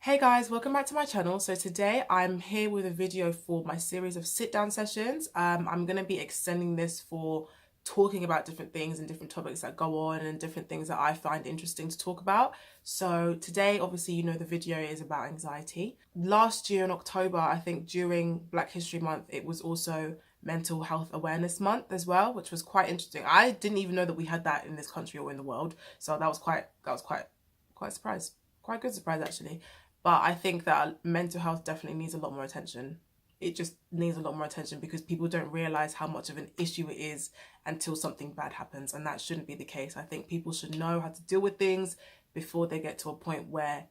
Hey guys, welcome back to my channel. So today I'm here with a video for my series of sit down sessions. I'm going to be extending this for talking about different things and different topics that go on and different things that I find interesting to talk about. So today, obviously, you know, the video is about anxiety. Last year in October, I think during Black History Month, it was also Mental Health Awareness Month as well, which was quite interesting. I didn't even know that we had that in this country or in the world. So that was quite surprised. Quite good surprise actually. But I think that mental health definitely needs a lot more attention. It just needs a lot more attention because people don't realize how much of an issue it is until something bad happens. And that shouldn't be the case. I think people should know how to deal with things before they get to a point where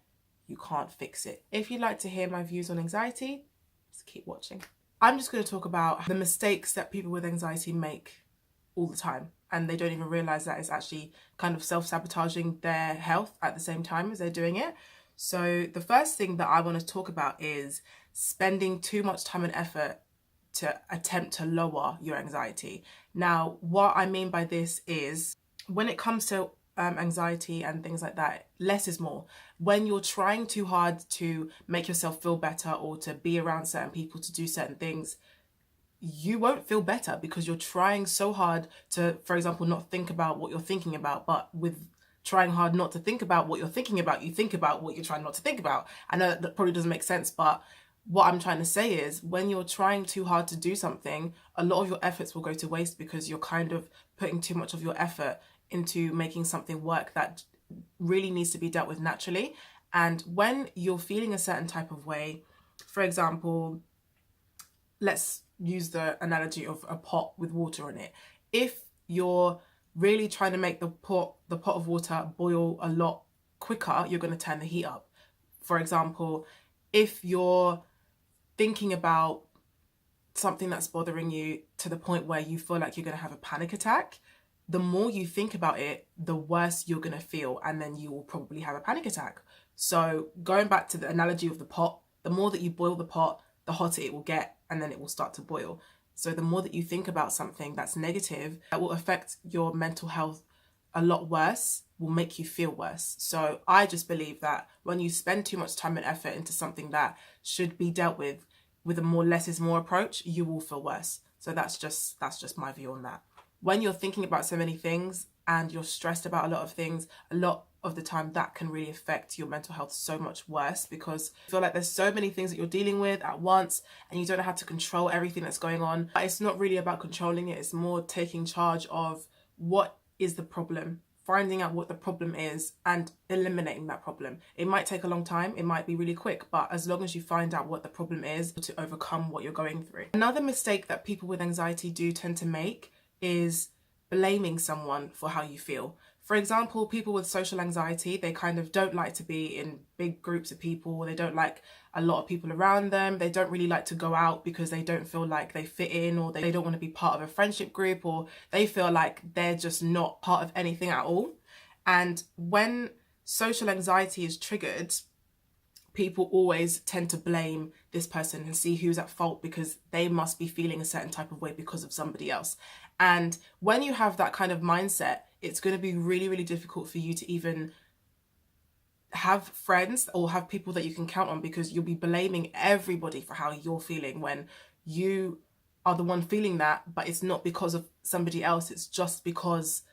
you can't fix it. If you'd like to hear my views on anxiety, just keep watching. I'm just going to talk about the mistakes that people with anxiety make all the time. And they don't even realize that it's actually kind of self-sabotaging their health at the same time as they're doing it. So the first thing that I want to talk about is spending too much time and effort to attempt to lower your anxiety. Now, what I mean by this is when it comes to anxiety and things like that, less is more. When you're trying too hard to make yourself feel better or to be around certain people to do certain things, you won't feel better because you're trying so hard to, for example, not think about what you're thinking about, but with trying hard not to think about what you're thinking about, you think about what you're trying not to think about. I know that probably doesn't make sense, but what I'm trying to say is when you're trying too hard to do something, a lot of your efforts will go to waste because you're kind of putting too much of your effort into making something work that really needs to be dealt with naturally. And when you're feeling a certain type of way, for example, let's use the analogy of a pot with water in it. If you're really trying to make the pot of water boil a lot quicker, you're going to turn the heat up. For example, if you're thinking about something that's bothering you to the point where you feel like you're going to have a panic attack, the more you think about it, the worse you're going to feel, and then you will probably have a panic attack. So going back to the analogy of the pot, the more that you boil the pot, the hotter it will get, and then it will start to boil. So the more that you think about something that's negative, that will affect your mental health a lot worse, will make you feel worse. So I just believe that when you spend too much time and effort into something that should be dealt with a more less is more approach, you will feel worse. So that's just my view on that. When you're thinking about so many things and you're stressed about a lot of things, a lot of the time that can really affect your mental health so much worse because you feel like there's so many things that you're dealing with at once and you don't know how to control everything that's going on. But it's not really about controlling it, it's more taking charge of what is the problem, finding out what the problem is and eliminating that problem. It might take a long time, it might be really quick, but as long as you find out what the problem is to overcome what you're going through. Another mistake that people with anxiety do tend to make is blaming someone for how you feel. For example, people with social anxiety, they kind of don't like to be in big groups of people. They don't like a lot of people around them. They don't really like to go out because they don't feel like they fit in, or they don't want to be part of a friendship group, or they feel like they're just not part of anything at all. And when social anxiety is triggered, people always tend to blame this person and see who's at fault because they must be feeling a certain type of way because of somebody else. And when you have that kind of mindset, it's going to be really, really difficult for you to even have friends or have people that you can count on because you'll be blaming everybody for how you're feeling when you are the one feeling that, but it's not because of somebody else, it's just because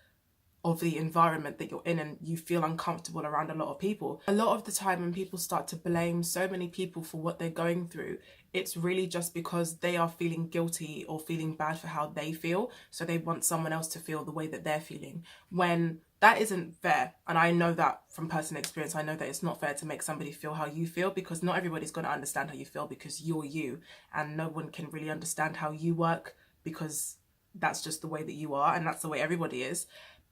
of the environment that you're in and you feel uncomfortable around a lot of people. A lot of the time when people start to blame so many people for what they're going through, it's really just because they are feeling guilty or feeling bad for how they feel. So they want someone else to feel the way that they're feeling, when that isn't fair. And I know that from personal experience. I know that it's not fair to make somebody feel how you feel because not everybody's going to understand how you feel because you're you, and no one can really understand how you work because that's just the way that you are and that's the way everybody is.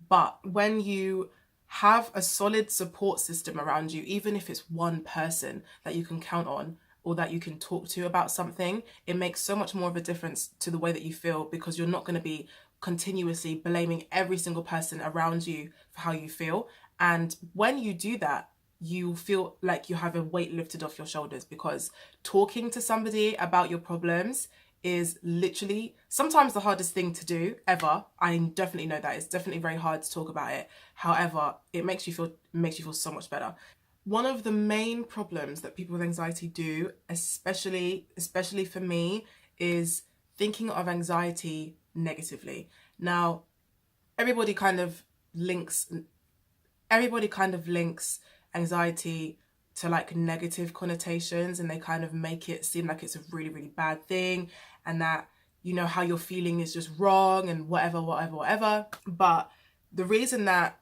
But when you have a solid support system around you, even if it's one person that you can count on or that you can talk to about something, it makes so much more of a difference to the way that you feel because you're not going to be continuously blaming every single person around you for how you feel. And when you do that, you feel like you have a weight lifted off your shoulders because talking to somebody about your problems is literally sometimes the hardest thing to do ever. I definitely know that it's definitely very hard to talk about it. However, it makes you feel so much better. One of the main problems that people with anxiety do, especially for me, is thinking of anxiety negatively. Now, everybody kind of links anxiety to like negative connotations, and they kind of make it seem like it's a really, really bad thing, and that, you know, how you're feeling is just wrong and whatever. But the reason that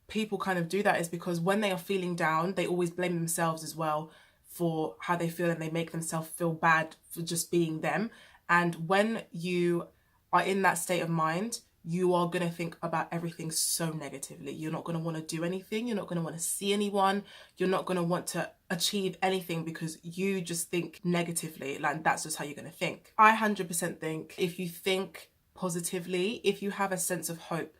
people kind of do that is because when they are feeling down, they always blame themselves as well for how they feel, and they make themselves feel bad for just being them. And when you are in that state of mind, you are going to think about everything so negatively. You're not going to want to do anything. You're not going to want to see anyone. You're not going to want to achieve anything because you just think negatively. Like, that's just how you're going to think. I 100% think if you think positively, if you have a sense of hope,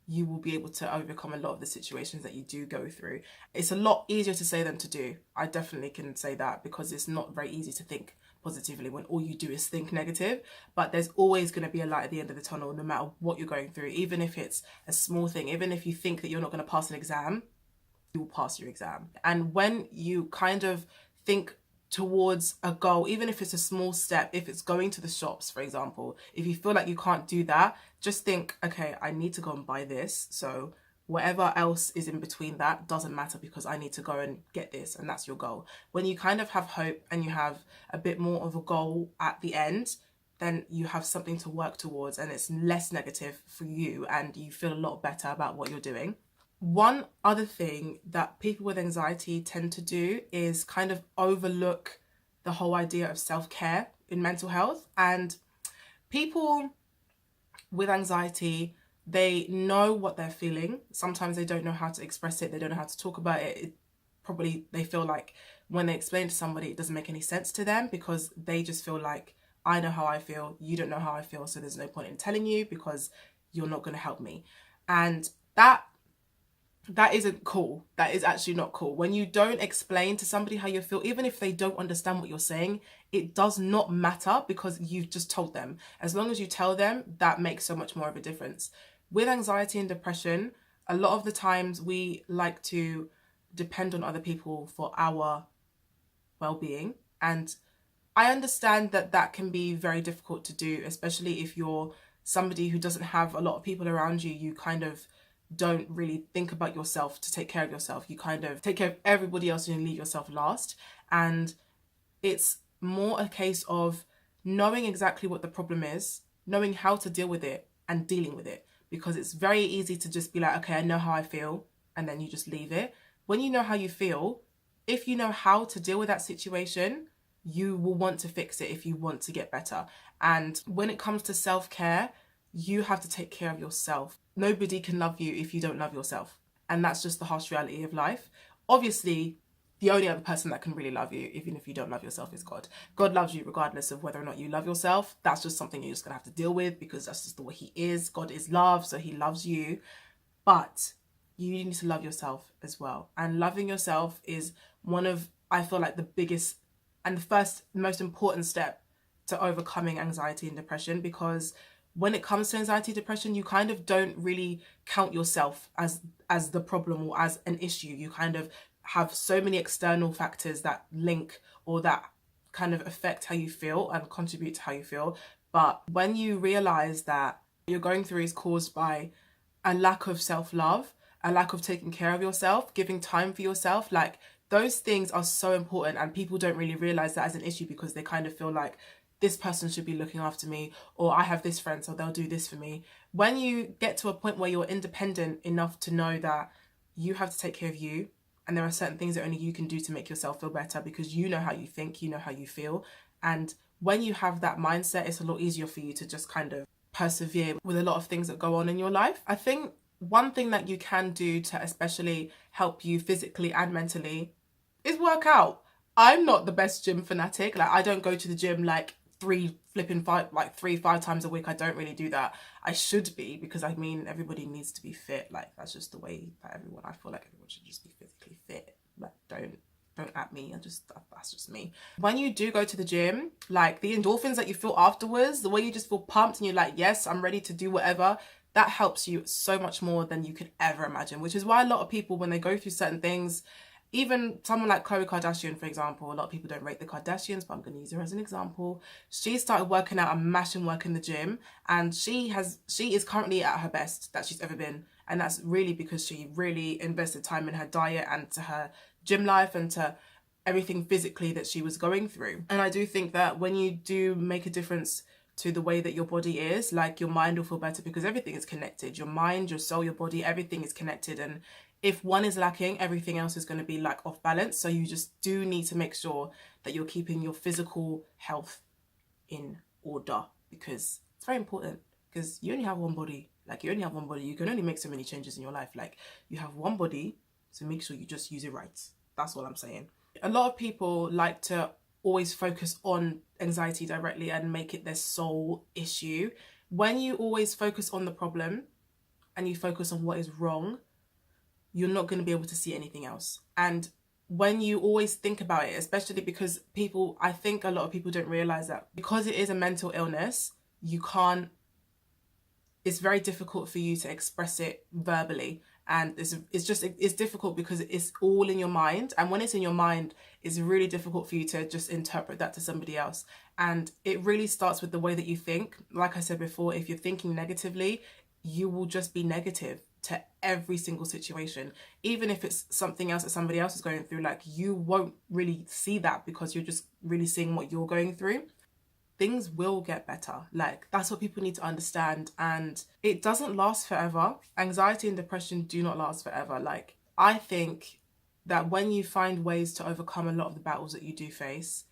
you will be able to overcome a lot of the situations that you do go through. It's a lot easier to say than to do. I definitely can say that, because it's not very easy to think positively when all you do is think negative. But there's always going to be a light at the end of the tunnel, no matter what you're going through. Even if it's a small thing, even if you think that you're not going to pass an exam, you will pass your exam. And when you kind of think towards a goal, even if it's a small step, if it's going to the shops, for example, if you feel like you can't do that, just think, okay, I need to go and buy this. So whatever else is in between that doesn't matter, because I need to go and get this, and that's your goal. When you kind of have hope and you have a bit more of a goal at the end, then you have something to work towards, and it's less negative for you, and you feel a lot better about what you're doing. One other thing that people with anxiety tend to do is kind of overlook the whole idea of self-care in mental health. And people with anxiety, they know what they're feeling. Sometimes they don't know how to express it. They don't know how to talk about it. They feel like when they explain to somebody, it doesn't make any sense to them, because they just feel like, I know how I feel, you don't know how I feel, so there's no point in telling you because you're not going to help me. And that isn't cool. That is actually not cool. When you don't explain to somebody how you feel, even if they don't understand what you're saying, it does not matter, because you've just told them. As long as you tell them, that makes so much more of a difference. With anxiety and depression, a lot of the times we like to depend on other people for our well-being. And I understand that that can be very difficult to do, especially if you're somebody who doesn't have a lot of people around you. You kind of don't really think about yourself to take care of yourself. You kind of take care of everybody else and you leave yourself last. And it's more a case of knowing exactly what the problem is, knowing how to deal with it, and dealing with it. Because it's very easy to just be like, okay, I know how I feel, and then you just leave it. When you know how you feel, if you know how to deal with that situation, you will want to fix it if you want to get better. And when it comes to self-care, you have to take care of yourself. Nobody can love you if you don't love yourself. And that's just the harsh reality of life. Obviously, the only other person that can really love you, even if you don't love yourself, is God. God loves you regardless of whether or not you love yourself. That's just something you're just going to have to deal with, because that's just the way he is. God is love, so he loves you. But you need to love yourself as well. And loving yourself is one of, I feel like, the biggest and the first most important step to overcoming anxiety and depression. Because when it comes to anxiety, depression, you kind of don't really count yourself as the problem or as an issue. You kind of have so many external factors that link or that kind of affect how you feel and contribute to how you feel. But when you realize that you're going through is caused by a lack of self-love, a lack of taking care of yourself, giving time for yourself, like, those things are so important, and people don't really realize that as an issue, because they kind of feel like, this person should be looking after me, or I have this friend, so they'll do this for me. When you get to a point where you're independent enough to know that you have to take care of you, and there are certain things that only you can do to make yourself feel better, because you know how you think, you know how you feel. And when you have that mindset, it's a lot easier for you to just kind of persevere with a lot of things that go on in your life. I think one thing that you can do to especially help you physically and mentally is work out. I'm not the best gym fanatic. Like, I don't go to the gym like 3-5 times a week. I don't really do that. I should be, because I mean, everybody needs to be fit. Like, that's just the way that I feel like everyone should just be physically fit. Like, don't at me. That's just me. When you do go to the gym, like, the endorphins that you feel afterwards, the way you just feel pumped and you're like, yes, I'm ready to do whatever, that helps you so much more than you could ever imagine. Which is why a lot of people, when they go through certain things even someone like Khloe Kardashian, for example, a lot of people don't rate the Kardashians, but I'm going to use her as an example. She started working out and mashing work in the gym, and she is currently at her best that she's ever been. And that's really because she really invested time in her diet and to her gym life and to everything physically that she was going through. And I do think that when you do make a difference to the way that your body is, like, your mind will feel better because everything is connected. Your mind, your soul, your body, everything is connected. And if one is lacking, everything else is going to be like off balance. So you just do need to make sure that you're keeping your physical health in order, because it's very important, because you only have one body. Like, you only have one body. You can only make so many changes in your life. Like, you have one body, so make sure you just use it right. That's all I'm saying. A lot of people like to always focus on anxiety directly and make it their sole issue. When you always focus on the problem and you focus on what is wrong, you're not going to be able to see anything else. And when you always think about it, especially because I think a lot of people don't realize that because it is a mental illness, it's very difficult for you to express it verbally. And it's difficult because it's all in your mind. And when it's in your mind, it's really difficult for you to just interpret that to somebody else. And it really starts with the way that you think. Like I said before, if you're thinking negatively, you will just be negative to every single situation. Even if it's something else that somebody else is going through, like, you won't really see that because you're just really seeing what you're going through. Things will get better. Like, that's what people need to understand. And it doesn't last forever. Anxiety and depression do not last forever. Like, I think that when you find ways to overcome a lot of the battles that you do face,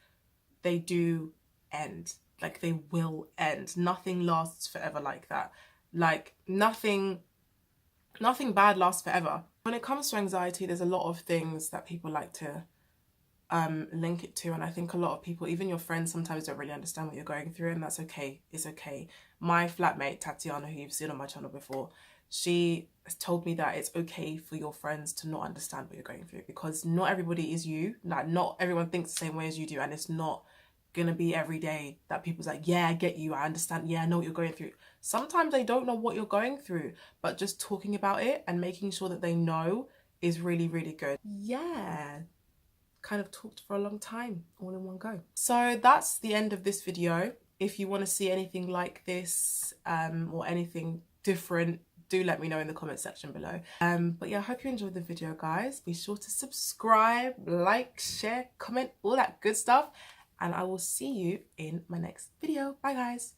they do end. Like, they will end. Nothing lasts forever like that. Like, nothing bad lasts forever. When it comes to anxiety, there's a lot of things that people like to link it to, and I think a lot of people, even your friends, sometimes don't really understand what you're going through, and that's okay. It's okay. My flatmate Tatiana, who you've seen on my channel before, she has told me that it's okay for your friends to not understand what you're going through, because not everybody is you. Like, not everyone thinks the same way as you do, and it's not gonna be every day that people's like, yeah, I get you, I understand, yeah, I know what you're going through. Sometimes they don't know what you're going through, but just talking about it and making sure that they know is really, really good. Yeah, kind of talked for a long time all in one go. So that's the end of this video. If you want to see anything like this or anything different, do let me know in the comment section below. But yeah, I hope you enjoyed the video, guys. Be sure to subscribe, like, share, comment, all that good stuff, and I will see you in my next video. Bye, guys.